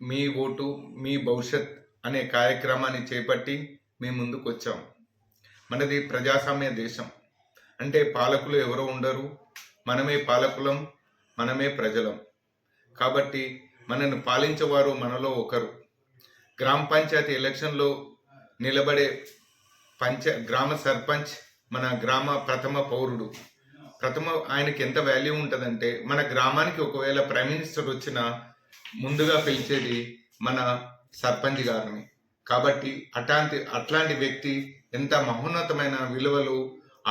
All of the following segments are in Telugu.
మీ ఓటు మీ భవిష్యత్ అనే కార్యక్రమాన్ని చేపట్టి మీ ముందుకు వచ్చాం. మనది ప్రజాస్వామ్య దేశం. అంటే పాలకులు ఎవరో ఉండరు, మనమే పాలకులం, మనమే ప్రజలం. కాబట్టి మనను పాలించేవారు మనలో ఒకరు. గ్రామ పంచాయతీ ఎలక్షన్లో నిలబడే గ్రామ సర్పంచ్ మన గ్రామ ప్రథమ పౌరుడు. ఆయనకి ఎంత వాల్యూ ఉంటుందంటే, మన గ్రామానికి ఒకవేళ ప్రైమ్ మినిస్టర్ వచ్చినా ముందుగా పిలిచేది మన సర్పంచ్ గారిని. కాబట్టి అట్లాంటి వ్యక్తి ఎంత మహోన్నతమైన విలువలు,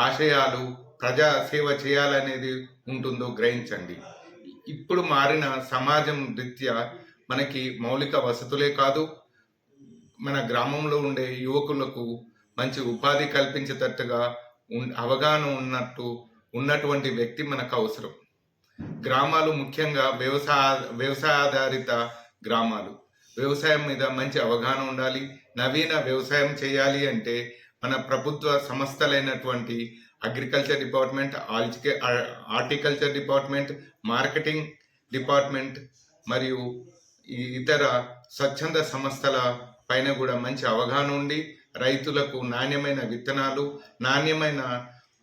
ఆశయాలు, ప్రజా సేవ చేయాలనేది ఉంటుందో గ్రహించండి. ఇప్పుడు మారిన సమాజం రీత్యా మనకి మౌలిక వసతులే కాదు, మన గ్రామంలో ఉండే యువకులకు మంచి ఉపాధి కల్పించేటట్టుగా అవగాహన ఉన్నటువంటి వ్యక్తి మనకు అవసరం. గ్రామాలు ముఖ్యంగా వ్యవసాయాధారిత గ్రామాలు. వ్యవసాయం మీద మంచి అవగాహన ఉండాలి. నవీన వ్యవసాయం చేయాలి అంటే మన ప్రభుత్వ సంస్థలైనటువంటి agriculture department, horticulture department, marketing department మరియు ఇతర స్వచ్ఛంద సంస్థల పైన కూడా మంచి అవగాహన ఉండి రైతులకు నాణ్యమైన విత్తనాలు, నాణ్యమైన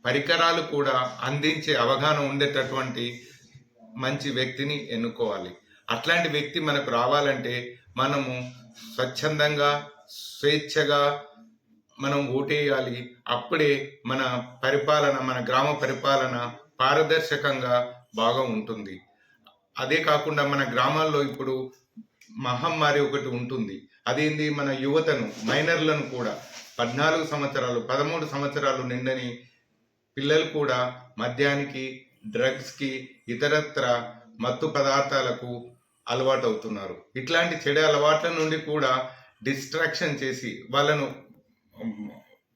పరికరాలు కూడా అందించే అవగాహన ఉండేటటువంటి మంచి వ్యక్తిని ఎన్నుకోవాలి. అట్లాంటి వ్యక్తి మనకు రావాలంటే మనము స్వచ్ఛందంగా, స్వేచ్ఛగా మనం ఓటేయాలి. అప్పుడే మన గ్రామ పరిపాలన పారదర్శకంగా బాగా ఉంటుంది. అదే కాకుండా మన గ్రామాల్లో ఇప్పుడు మహమ్మారి ఒకటి ఉంటుంది. అదేంది, మన యువతను, మైనర్లను కూడా 14 సంవత్సరాలు 13 సంవత్సరాలు నిండని పిల్లలు కూడా మద్యానికి, డ్రగ్స్కి, ఇతరత్ర మత్తు పదార్థాలకు అలవాటు అవుతున్నారు. ఇట్లాంటి చెడు అలవాట్ల నుండి కూడా డిస్ట్రాక్షన్ చేసి వాళ్ళను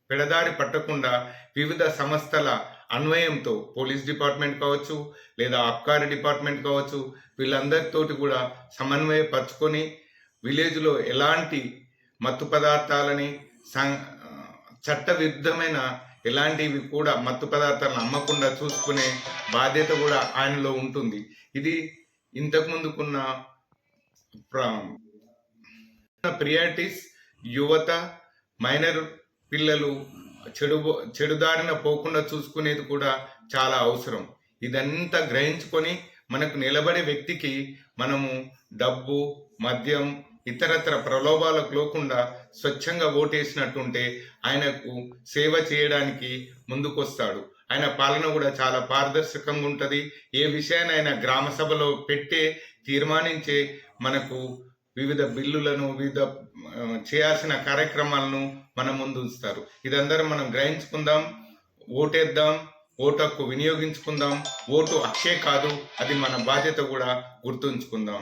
పెడదారి పట్టకుండా వివిధ సంస్థల అన్వయంతో, పోలీస్ డిపార్ట్మెంట్ కావచ్చు, లేదా అబ్కారీ డిపార్ట్మెంట్ కావచ్చు, వీళ్ళందరితోటి కూడా సమన్వయపరుచుకొని విలేజ్లో ఎలాంటి మత్తు పదార్థాలని, చట్టవిరుద్ధమైన ఎలాంటివి కూడా మత్తు పదార్థాలను అమ్మకుండా చూసుకునే బాధ్యత కూడా ఆయనలో ఉంటుంది. ఇది ఇంతకుముందుకున్న ప్రియారిటీస్. యువత, మైనర్ పిల్లలు చెడుదారిన పోకుండా చూసుకునేది కూడా చాలా అవసరం. ఇదంతా గ్రహించుకొని మనకు నిలబడే వ్యక్తికి మనము డబ్బు, మద్యం, ఇతరత్ర ప్రలోభాలకు లోకుండా స్వచ్ఛంగా ఓటేసినట్టుంటే ఆయనకు సేవ చేయడానికి ముందుకొస్తాడు. ఆయన పాలన కూడా చాలా పారదర్శకంగా ఉంటుంది. ఏ విషయాన్ని ఆయన గ్రామ సభలో తీర్మానించే మనకు వివిధ బిల్లులను, వివిధ చేయాల్సిన కార్యక్రమాలను మన ముందు ఉంచుతారు. ఇదందరం మనం గ్రహించుకుందాం, ఓటేద్దాం, ఓటు హక్కు వినియోగించుకుందాం. ఓటు హక్కే కాదు, అది మన బాధ్యత కూడా గుర్తుంచుకుందాం.